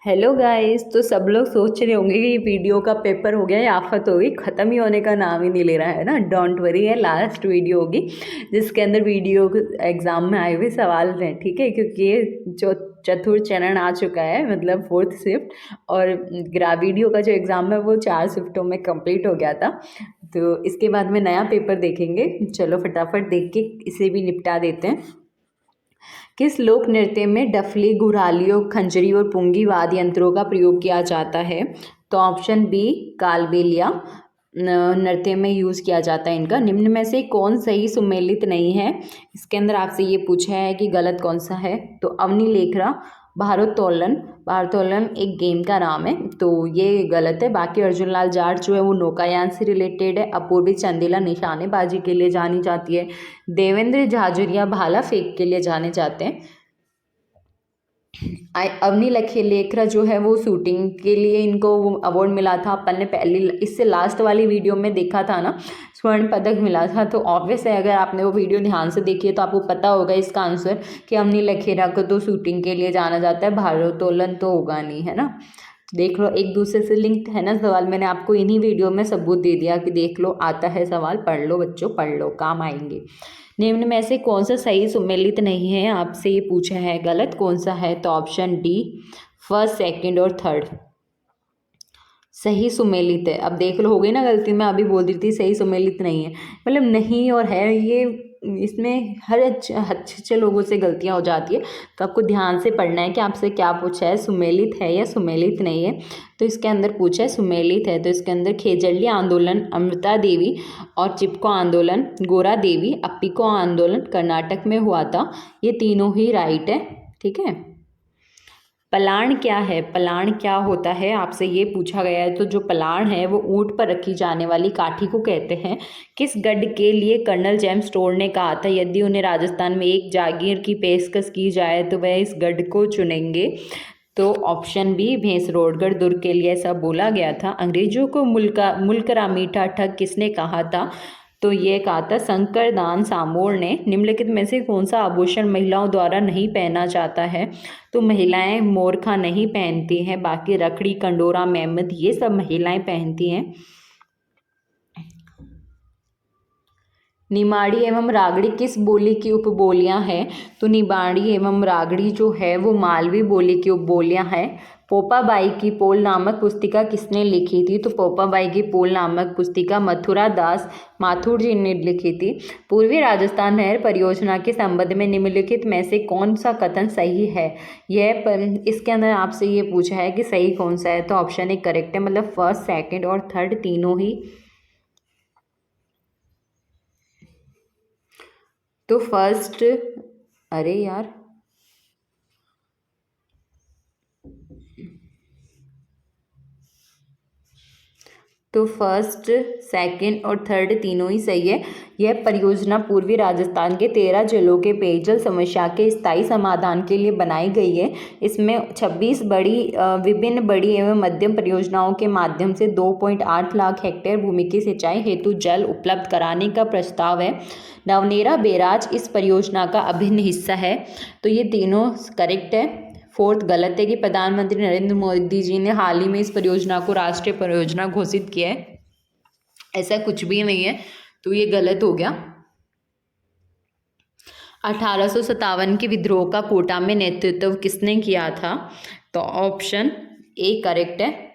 Hello guys. तो सब लोग सोच रहे होंगे कि ये वीडियो का पेपर हो गया या आफत हो गई, ख़त्म ही होने का नाम ही नहीं ले रहा है ना। डोंट वरी, है लास्ट वीडियो होगी जिसके अंदर वीडियो एग्जाम में आए हुए सवाल हैं, ठीक है। क्योंकि ये जो चतुर्थ चरण आ चुका है, मतलब फोर्थ शिफ्ट, और वीडियो का जो एग्ज़ाम है वो 4 शिफ्टों में कंप्लीट हो गया था। तो इसके बाद में नया पेपर देखेंगे। चलो फटाफट देख के इसे भी निपटा देते हैं। किस लोक नृत्य में डफली, घुरालियों, खंजरी और पुंगी वाद्य यंत्रों का प्रयोग किया जाता है? तो ऑप्शन बी कालबेलिया नृत्य में यूज़ किया जाता है इनका। निम्न में से कौन सही सुमेलित नहीं है? इसके अंदर आपसे ये पूछा है कि गलत कौन सा है। तो अवनी लेखरा, भारोत्तोलन। भारोत्तोलन एक गेम का नाम है, तो ये गलत है। बाकी अर्जुन लाल जाट जो है वो नौकायान से रिलेटेड है। अपूर्वी चंदेला निशानेबाजी के लिए जानी जाती है। देवेंद्र झाझुरिया भाला फेंक के लिए जाने जाते हैं। अवनी लेखरा जो है वो शूटिंग के लिए इनको अवार्ड मिला था। अपन ने पहले इससे लास्ट वाली वीडियो में देखा था ना, स्वर्ण पदक मिला था। तो ऑब्वियस है, अगर आपने वो वीडियो ध्यान से देखी है तो आपको पता होगा इसका आंसर कि अवनी लेखेरा को तो शूटिंग के लिए जाना जाता है, भारोत्तोलन तो होगा नहीं, है ना। देख लो, एक दूसरे से लिंक्ड है ना सवाल। मैंने आपको इन्हीं वीडियो में सबूत दे दिया कि देख लो, आता है सवाल, पढ़ लो बच्चों, पढ़ लो, काम आएंगे। निम्न में से कौन सा सही सुमेलित नहीं है, आपसे ये पूछा है। गलत कौन सा है? तो ऑप्शन डी फर्स्ट, सेकंड और थर्ड सही सुमेलित है। अब देख लो, हो गई ना गलती, मैं अभी बोल रही थी सही सुमेलित नहीं है, मतलब नहीं और है। ये इसमें हर अच्छे लोगों से गलतियां हो जाती है। तो आपको ध्यान से पढ़ना है कि आपसे क्या पूछा है, सुमेलित है या सुमेलित नहीं है। तो इसके अंदर पूछा है सुमेलित है, तो इसके अंदर खेजड़ली आंदोलन, अमृता देवी और चिपको आंदोलन, गोरा देवी, अप्पिको आंदोलन कर्नाटक में हुआ था। ये तीनों ही राइट है, ठीक है। पलाण क्या है? पलाण क्या होता है, आपसे ये पूछा गया है। तो जो पलाण है वो ऊंट पर रखी जाने वाली काठी को कहते हैं। किस गढ़ के लिए कर्नल जेम्स स्टोर ने कहा था यदि उन्हें राजस्थान में एक जागीर की पेशकश की जाए तो वह इस गढ़ को चुनेंगे? तो ऑप्शन बी भैंसरोडगढ़ दुर्ग के लिए ऐसा बोला गया था। अंग्रेजों को मुल्क रा मीठा ठग किसने कहा था? तो ये कहा था शंकर दान सामोर ने। निम्नलिखित में से कौन सा आभूषण महिलाओं द्वारा नहीं पहना जाता है? तो महिलाएं मोरखा नहीं पहनती हैं, बाकी रखड़ी, कंडोरा, मेहमद ये सब महिलाएं पहनती हैं। निमाड़ी एवं रागड़ी किस बोली की उपबोलियां हैं? तो निमाड़ी एवं रागड़ी जो है वो मालवी बोली की उपबोलियां हैं। पोपाबाई की पोल नामक पुस्तिका किसने लिखी थी? तो पोपाबाई की पोल नामक पुस्तिका मथुरा दास माथुर जी ने लिखी थी। पूर्वी राजस्थान नहर परियोजना के संबंध में निम्नलिखित में से कौन सा कथन सही है? इसके अंदर आपसे ये पूछा है कि सही कौन सा है। तो ऑप्शन ए करेक्ट है, मतलब फर्स्ट, सेकंड और थर्ड तीनों ही। तो फर्स्ट, अरे यार, तो फर्स्ट, सेकंड और थर्ड तीनों ही सही है। यह परियोजना पूर्वी राजस्थान के 13 जिलों के पेयजल समस्या के स्थायी समाधान के लिए बनाई गई है। इसमें 26 विभिन्न बड़ी एवं मध्यम परियोजनाओं के माध्यम से 2.8 लाख हेक्टेयर भूमि की सिंचाई हेतु जल उपलब्ध कराने का प्रस्ताव है। नवनेरा बैराज इस परियोजना का अभिन्न हिस्सा है। तो ये तीनों करेक्ट है। फोर्थ गलत है कि प्रधानमंत्री नरेंद्र मोदी जी ने हाल ही में इस परियोजना को राष्ट्रीय परियोजना घोषित किया है, ऐसा कुछ भी नहीं है, तो ये गलत हो गया। 1857 के विद्रोह का कोटा में नेतृत्व किसने किया था? तो ऑप्शन ए करेक्ट है,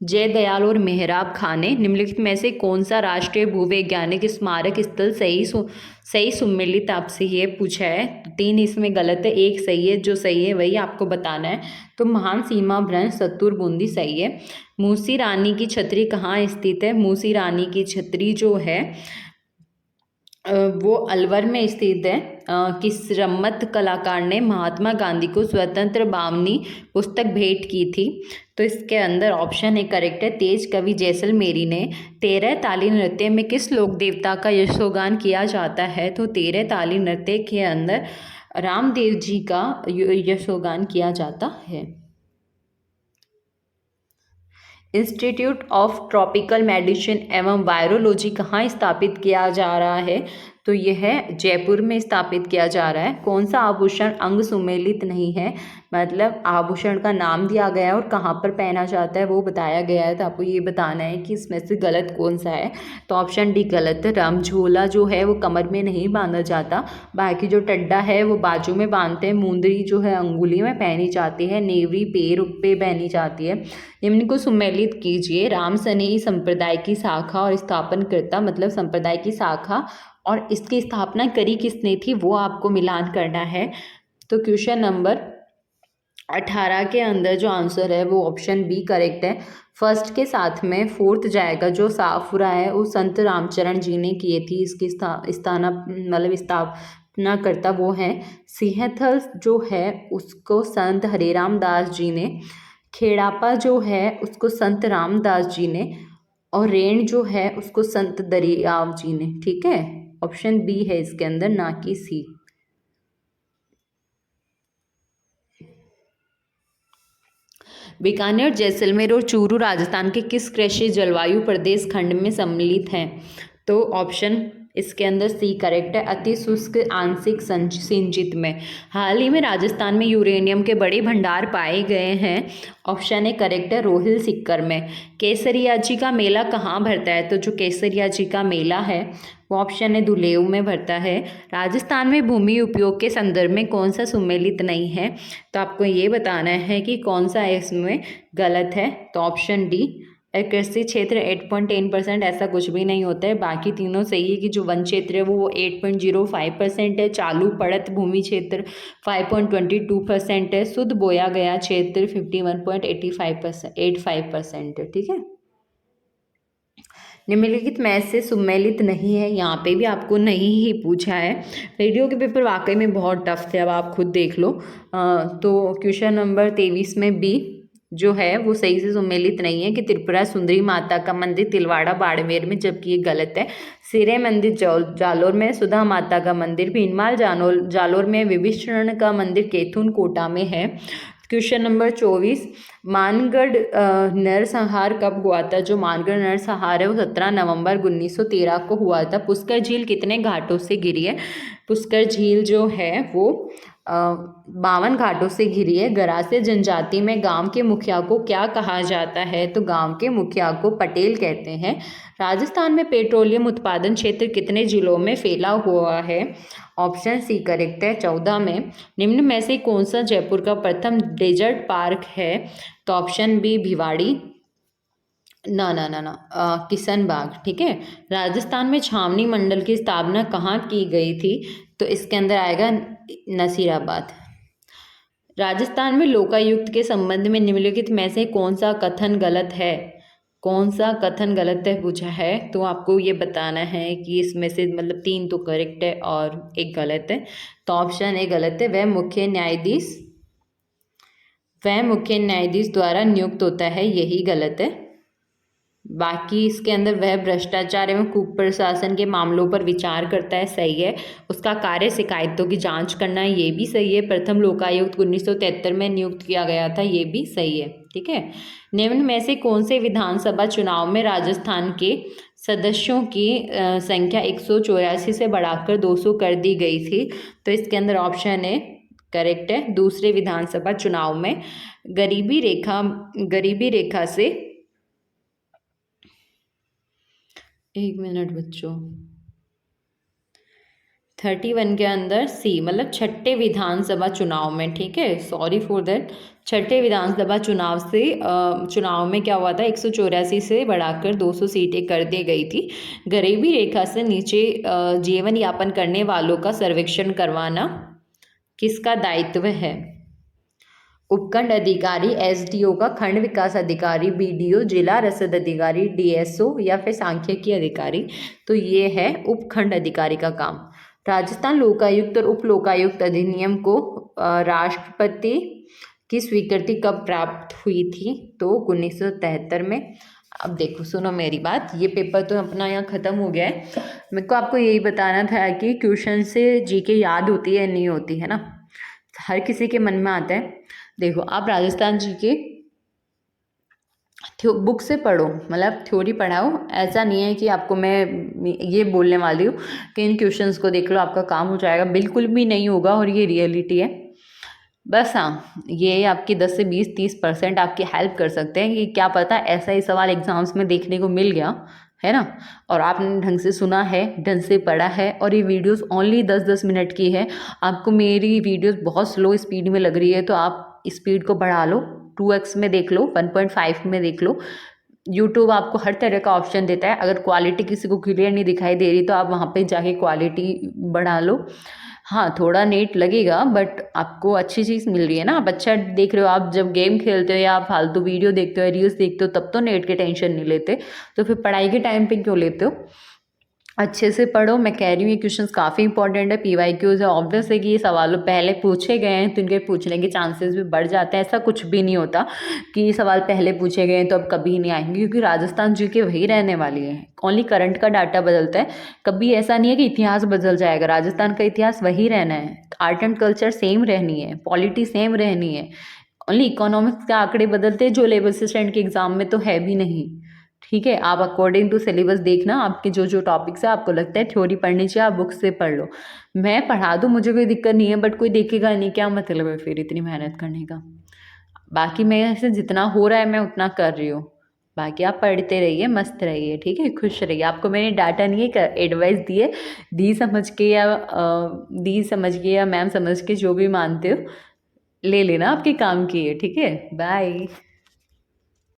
जयदयाल और मेहराब खां ने। निम्नलिखित में से कौन सा राष्ट्रीय भूवैज्ञानिक स्मारक स्थल सही सुमेलित, आपसे ये पूछा है। 3 इसमें गलत है, 1 सही है। जो सही है वही आपको बताना है। तो महान सीमा भ्रंश सत्तूर बूंदी सही है। मूसी रानी की छतरी कहाँ स्थित है? मूसी रानी की छतरी जो है वो अलवर में स्थित है। किस रम्मत कलाकार ने महात्मा गांधी को स्वतंत्र बावनी पुस्तक भेंट की थी? तो इसके अंदर ऑप्शन ए करेक्ट है, तेज कवि जैसलमेरी ने। 13 ताली नृत्य में किस लोक देवता का यशोगान किया जाता है? तो 13 ताली नृत्य के अंदर रामदेव जी का यशोगान किया जाता है। इंस्टीट्यूट ऑफ ट्रॉपिकल मेडिसिन एवं वायरोलॉजी कहाँ स्थापित किया जा रहा है? तो यह जयपुर में स्थापित किया जा रहा है। कौन सा आभूषण अंग सुमेलित नहीं है? मतलब आभूषण का नाम दिया गया है और कहाँ पर पहना जाता है वो बताया गया है। तो आपको ये बताना है कि इसमें से गलत कौन सा है। तो ऑप्शन डी गलत है। रामझोला जो है वो कमर में नहीं बांधा जाता। बाकी जो टड्डा है वो बाजू में बांधते हैं। मुंदरी जो है अंगुली में पहनी जाती है। नेवरी पैर पे पहनी जाती है। निम्न को सुमेलित कीजिए। राम सनेही संप्रदाय की शाखा और स्थापनकर्ता, मतलब संप्रदाय की शाखा और इसकी स्थापना करी किसने थी वो आपको मिलान करना है। तो क्वेश्चन नंबर 18 के अंदर जो आंसर है वो ऑप्शन बी करेक्ट है। फर्स्ट के साथ में फोर्थ जाएगा। जो साफुरा है वो संत रामचरण जी ने किए थी। इसकी स्थापना करता वो है। सिंहथल जो है उसको संत हरिराम दास जी ने। खेड़ापा जो है उसको संत रामदास जी ने। और रेण जो है उसको संत दरियाव जी ने। ठीक है, ऑप्शन बी है इसके अंदर, ना कि सी। बीकानेर, जैसलमेर और चूरू राजस्थान के किस कृषि जलवायु प्रदेश खंड में सम्मिलित हैं? तो ऑप्शन इसके अंदर सी करेक्ट है। अति शुष्क आंशिक सिंचित में। हाल ही में राजस्थान में यूरेनियम के बड़े भंडार पाए गए हैं। ऑप्शन ए करेक्ट है, रोहिल सिक्कर में। केसरियाजी का मेला कहाँ भरता है? तो जो केसरियाजी का मेला है वो ऑप्शन है दुलेव में भरता है। राजस्थान में भूमि उपयोग के संदर्भ में कौन सा सुमेलित नहीं है? तो आपको ये बताना है कि कौन सा इसमें गलत है। तो ऑप्शन डी, कृषि क्षेत्र 8.10%, ऐसा कुछ भी नहीं होता है। बाकी तीनों सही है कि जो वन क्षेत्र है वो 8.05% है। चालू पड़त भूमि क्षेत्र 5.22% है। शुद्ध बोया गया क्षेत्र 51.85% है। ठीक है, निम्नलिखित में से सुमेलित नहीं है। यहाँ पे भी आपको नहीं ही पूछा है। रेडियो के पेपर वाकई में बहुत टफ थे, अब आप खुद देख लो। तो क्वेश्चन नंबर 23 में बी जो है वो सही से सुमेलित नहीं है कि त्रिपुरा सुंदरी माता का मंदिर तिलवाड़ा बाड़मेर में, जबकि ये गलत है। सिरे मंदिर जालोर में, सुधा माता का मंदिर भीनमाल जालोर में, विभीषण का मंदिर केथुन कोटा में है। क्वेश्चन नंबर 24, मानगढ़ नरसंहार कब हुआ था? जो मानगढ़ नरसंहार है वो 17 नवंबर 1913 को हुआ था। पुष्कर झील कितने घाटों से घिरी है? पुष्कर झील जो है वो 52 घाटों से घिरी है। गरासे जनजाति में गांव के मुखिया को क्या कहा जाता है? तो गांव के मुखिया को पटेल कहते हैं। राजस्थान में पेट्रोलियम उत्पादन क्षेत्र कितने जिलों में फैला हुआ है? ऑप्शन सी करेक्ट है, 14 में। निम्न में से कौन सा जयपुर का प्रथम डेजर्ट पार्क है? तो ऑप्शन बी भिवाड़ी, किशन बाग। ठीक है, राजस्थान में छावनी मंडल की स्थापना कहाँ की गई थी? तो इसके अंदर आएगा नसीराबाद। राजस्थान में लोकायुक्त के संबंध में निम्नलिखित में से कौन सा कथन गलत है? कौन सा कथन गलत है पूछा है, तो आपको ये बताना है कि इसमें से मतलब 3 तो करेक्ट है और एक गलत है। तो ऑप्शन ए गलत है, वह मुख्य न्यायाधीश द्वारा नियुक्त होता है, यही गलत है। बाकी इसके अंदर वह भ्रष्टाचार एवं कुप्रशासन के मामलों पर विचार करता है, सही है। उसका कार्य शिकायतों की जांच करना है, ये भी सही है। प्रथम लोकायुक्त 1973 में नियुक्त किया गया था, ये भी सही है। ठीक है, निम्न में से कौन से विधानसभा चुनाव में राजस्थान के सदस्यों की संख्या 184 से बढ़ाकर 200 कर दी गई थी? तो इसके अंदर ऑप्शन ए करेक्ट है, दूसरे विधानसभा चुनाव में गरीबी रेखा से, एक मिनट बच्चों, 31 के अंदर सी, मतलब छठे विधानसभा चुनाव में। ठीक है, सॉरी फॉर दैट। छठे विधानसभा चुनाव में क्या हुआ था, 184 से बढ़ाकर 200 सीटें कर दी गई थी। गरीबी रेखा से नीचे जीवन यापन करने वालों का सर्वेक्षण करवाना किसका दायित्व है? उपखंड अधिकारी, एसडीओ का, खंड विकास अधिकारी, बीडीओ, जिला रसद अधिकारी, डीएसओ या फिर सांख्यिकी अधिकारी? तो ये है उपखंड अधिकारी का काम। राजस्थान लोकायुक्त और उप लोकायुक्त अधिनियम को राष्ट्रपति की स्वीकृति कब प्राप्त हुई थी? तो 1973 में। अब देखो, सुनो मेरी बात, ये पेपर तो अपना यहाँ ख़त्म हो गया है। मेरे को आपको यही बताना था कि क्वेश्चन से जीके याद होती है नहीं होती है ना, हर किसी के मन में आता है। देखो, आप राजस्थान जी के बुक से पढ़ो, मतलब थ्योरी पढ़ाओ। ऐसा नहीं है कि आपको मैं ये बोलने वाली हूँ कि इन क्वेश्चंस को देख लो आपका काम हो जाएगा, बिल्कुल भी नहीं होगा, और ये रियलिटी है। बस हाँ, ये आपकी 10 से 20-30% आपकी हेल्प कर सकते हैं कि क्या पता ऐसा ही सवाल एग्जाम्स में देखने को मिल गया है ना, और आपने ढंग से सुना है, ढंग से पढ़ा है, और ये वीडियोस ओनली 10-10 मिनट की है। आपको मेरी वीडियोस बहुत स्लो स्पीड में लग रही है तो आप स्पीड को बढ़ा लो, 2x में देख लो, 1.5 में देख लो। यूट्यूब आपको हर तरह का ऑप्शन देता है, अगर क्वालिटी किसी को क्लियर नहीं दिखाई दे रही तो आप वहाँ पे जाके क्वालिटी बढ़ा लो। हाँ, थोड़ा नेट लगेगा बट आपको अच्छी चीज़ मिल रही है ना, आप अच्छा देख रहे हो। आप जब गेम खेलते हो या आप फालतू वीडियो देखते हो, रील्स देखते हो, तब तो नेट के टेंशन नहीं लेते, तो फिर पढ़ाई के टाइम पे क्यों लेते हो। अच्छे से पढ़ो, मैं कह रही हूँ ये क्वेश्चंस काफ़ी इंपॉर्टेंट है, पीवाईक्यूज है, ऑब्वियस है कि ये सवालों पहले पूछे गए हैं तो इनके पूछने के चांसेस भी बढ़ जाते हैं। ऐसा कुछ भी नहीं होता कि ये सवाल पहले पूछे गए हैं तो अब कभी नहीं आएंगे, क्योंकि राजस्थान जीके वही रहने वाली है, ओनली करंट का डाटा बदलता है। कभी ऐसा नहीं है कि इतिहास बदल जाएगा, राजस्थान का इतिहास वही रहना है, आर्ट एंड कल्चर सेम रहनी है, पॉलिटी सेम रहनी है। ओनली इकोनॉमिक्स के आंकड़े बदलते हैं जो लेवल असिस्टेंट के एग्जाम में तो है भी नहीं। ठीक है, आप अकॉर्डिंग टू सिलेबस देखना, आपके जो जो टॉपिक्स है आपको लगता है थ्योरी पढ़नी चाहिए, आप बुक से पढ़ लो। मैं पढ़ा दूँ, मुझे कोई दिक्कत नहीं है, बट कोई देखेगा नहीं, क्या मतलब है फिर इतनी मेहनत करने का। बाकी मेरे से जितना हो रहा है मैं उतना कर रही हूँ। बाकी आप पढ़ते रहिए, मस्त रहिए, ठीक है, खुश रहिए। आपको मैंने डाटा नहीं है, एडवाइस दी है, दी समझ के या दी समझ के या मैम समझ के, जो भी मानते हो ले लेना, आपके काम की है, ठीक है। बाय।